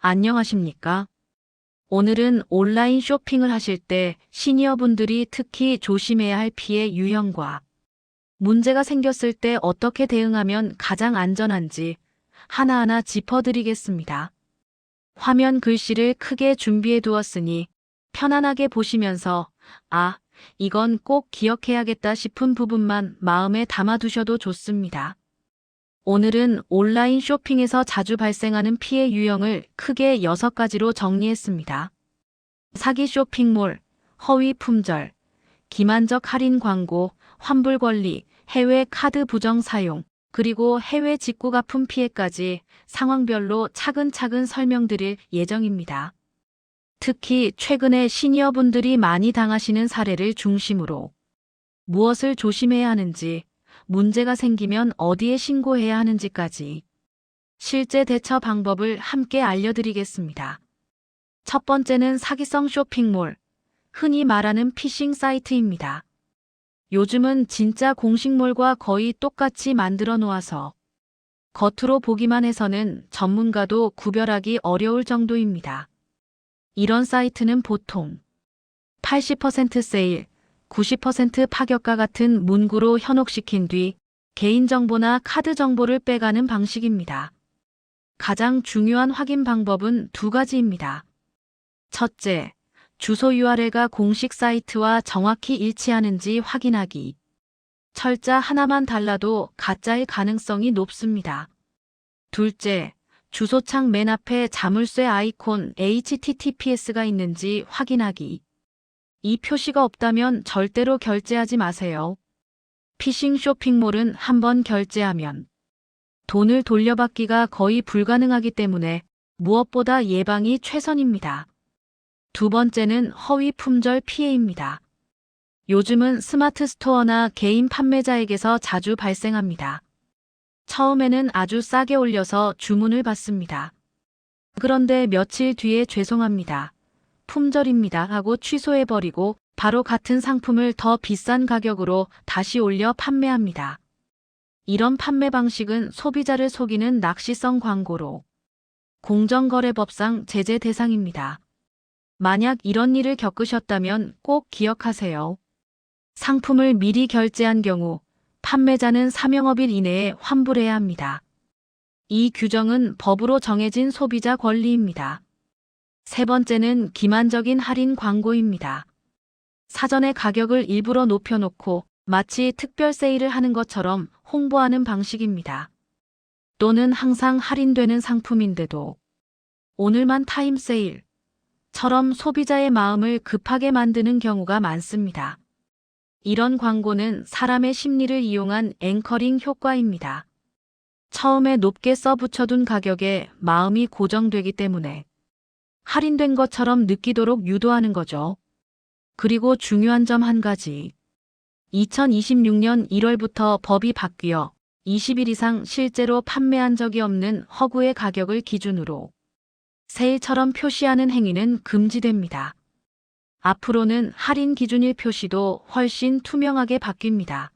안녕하십니까? 오늘은 온라인 쇼핑을 하실 때 시니어분들이 특히 조심해야 할 피해 유형과 문제가 생겼을 때 어떻게 대응하면 가장 안전한지 하나하나 짚어드리겠습니다. 화면 글씨를 크게 준비해 두었으니 편안하게 보시면서 이건 꼭 기억해야겠다 싶은 부분만 마음에 담아두셔도 좋습니다. 오늘은 온라인 쇼핑에서 자주 발생하는 피해 유형을 크게 6가지로 정리했습니다. 사기 쇼핑몰, 허위 품절, 기만적 할인 광고, 환불 권리, 해외 카드 부정 사용, 그리고 해외 직구 가품 피해까지 상황별로 차근차근 설명드릴 예정입니다. 특히 최근에 시니어분들이 많이 당하시는 사례를 중심으로 무엇을 조심해야 하는지, 문제가 생기면 어디에 신고해야 하는지까지 실제 대처 방법을 함께 알려드리겠습니다. 첫 번째는 사기성 쇼핑몰, 흔히 말하는 피싱 사이트입니다. 요즘은 진짜 공식몰과 거의 똑같이 만들어 놓아서 겉으로 보기만 해서는 전문가도 구별하기 어려울 정도입니다. 이런 사이트는 보통 80% 세일, 90% 파격과 같은 문구로 현혹시킨 뒤 개인정보나 카드 정보를 빼가는 방식입니다. 가장 중요한 확인 방법은 2가지입니다. 첫째, 주소 URL가 공식 사이트와 정확히 일치하는지 확인하기. 철자 하나만 달라도 가짜일 가능성이 높습니다. 둘째, 주소창 맨 앞에 자물쇠 아이콘 HTTPS가 있는지 확인하기. 이 표시가 없다면 절대로 결제하지 마세요. 피싱 쇼핑몰은 한번 결제하면 돈을 돌려받기가 거의 불가능하기 때문에 무엇보다 예방이 최선입니다. 두 번째는 허위 품절 피해입니다. 요즘은 스마트 스토어나 개인 판매자에게서 자주 발생합니다. 처음에는 아주 싸게 올려서 주문을 받습니다. 그런데 며칠 뒤에 죄송합니다. 품절입니다 하고 취소해버리고 바로 같은 상품을 더 비싼 가격으로 다시 올려 판매합니다. 이런 판매 방식은 소비자를 속이는 낚시성 광고로 공정거래법상 제재 대상입니다. 만약 이런 일을 겪으셨다면 꼭 기억하세요. 상품을 미리 결제한 경우 판매자는 사명업일 이내에 환불해야 합니다. 이 규정은 법으로 정해진 소비자 권리입니다. 세 번째는 기만적인 할인 광고입니다. 사전에 가격을 일부러 높여놓고 마치 특별 세일을 하는 것처럼 홍보하는 방식입니다. 또는 항상 할인되는 상품인데도 오늘만 타임 세일처럼 소비자의 마음을 급하게 만드는 경우가 많습니다. 이런 광고는 사람의 심리를 이용한 앵커링 효과입니다. 처음에 높게 써붙여둔 가격에 마음이 고정되기 때문에 할인된 것처럼 느끼도록 유도하는 거죠. 그리고 중요한 점 한 가지. 2026년 1월부터 법이 바뀌어 20일 이상 실제로 판매한 적이 없는 허구의 가격을 기준으로 세일처럼 표시하는 행위는 금지됩니다. 앞으로는 할인 기준일 표시도 훨씬 투명하게 바뀝니다.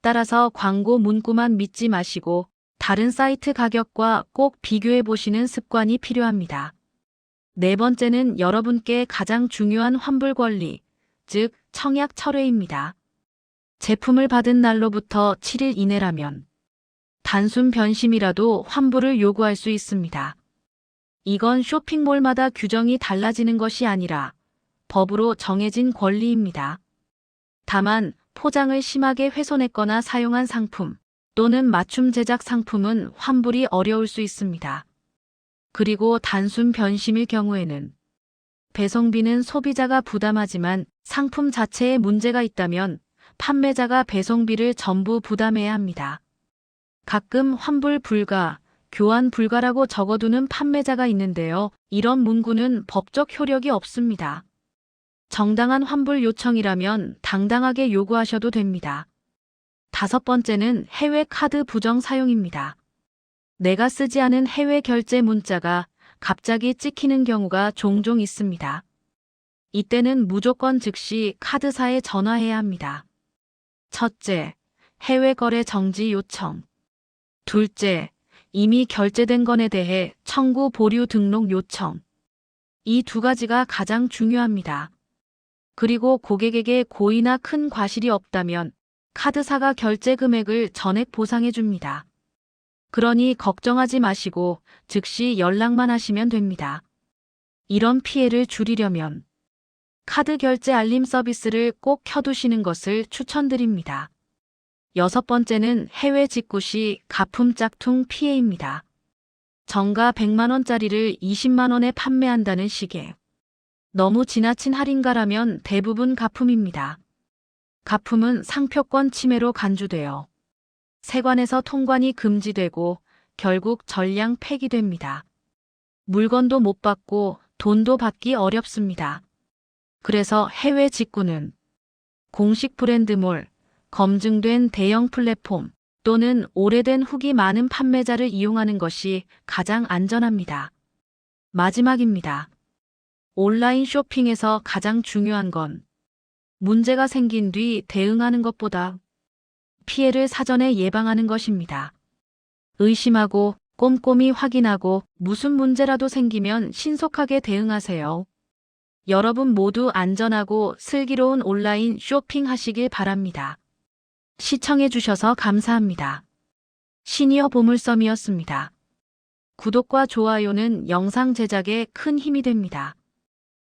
따라서 광고 문구만 믿지 마시고 다른 사이트 가격과 꼭 비교해 보시는 습관이 필요합니다. 네 번째는 여러분께 가장 중요한 환불 권리, 즉 청약 철회입니다. 제품을 받은 날로부터 7일 이내라면 단순 변심이라도 환불을 요구할 수 있습니다. 이건 쇼핑몰마다 규정이 달라지는 것이 아니라 법으로 정해진 권리입니다. 다만 포장을 심하게 훼손했거나 사용한 상품 또는 맞춤 제작 상품은 환불이 어려울 수 있습니다. 그리고 단순 변심일 경우에는 배송비는 소비자가 부담하지만 상품 자체에 문제가 있다면 판매자가 배송비를 전부 부담해야 합니다. 가끔 환불 불가, 교환 불가라고 적어두는 판매자가 있는데요. 이런 문구는 법적 효력이 없습니다. 정당한 환불 요청이라면 당당하게 요구하셔도 됩니다. 다섯 번째는 해외 카드 부정 사용입니다. 내가 쓰지 않은 해외 결제 문자가 갑자기 찍히는 경우가 종종 있습니다. 이때는 무조건 즉시 카드사에 전화해야 합니다. 첫째, 해외 거래 정지 요청. 둘째, 이미 결제된 건에 대해 청구 보류 등록 요청. 이 두 가지가 가장 중요합니다. 그리고 고객에게 고의나 큰 과실이 없다면 카드사가 결제 금액을 전액 보상해 줍니다. 그러니 걱정하지 마시고 즉시 연락만 하시면 됩니다. 이런 피해를 줄이려면 카드 결제 알림 서비스를 꼭 켜두시는 것을 추천드립니다. 여섯 번째는 해외 직구 시 가품 짝퉁 피해입니다. 정가 100만 원짜리를 20만 원에 판매한다는 식의 너무 지나친 할인가라면 대부분 가품입니다. 가품은 상표권 침해로 간주되어 세관에서 통관이 금지되고 결국 전량 폐기됩니다. 물건도 못 받고 돈도 받기 어렵습니다. 그래서 해외 직구는 공식 브랜드몰, 검증된 대형 플랫폼 또는 오래된 후기 많은 판매자를 이용하는 것이 가장 안전합니다. 마지막입니다. 온라인 쇼핑에서 가장 중요한 건 문제가 생긴 뒤 대응하는 것보다 피해를 사전에 예방하는 것입니다. 의심하고 꼼꼼히 확인하고 무슨 문제라도 생기면 신속하게 대응하세요. 여러분 모두 안전하고 슬기로운 온라인 쇼핑 하시길 바랍니다. 시청해 주셔서 감사합니다. 시니어 보물섬이었습니다. 구독과 좋아요는 영상 제작에 큰 힘이 됩니다.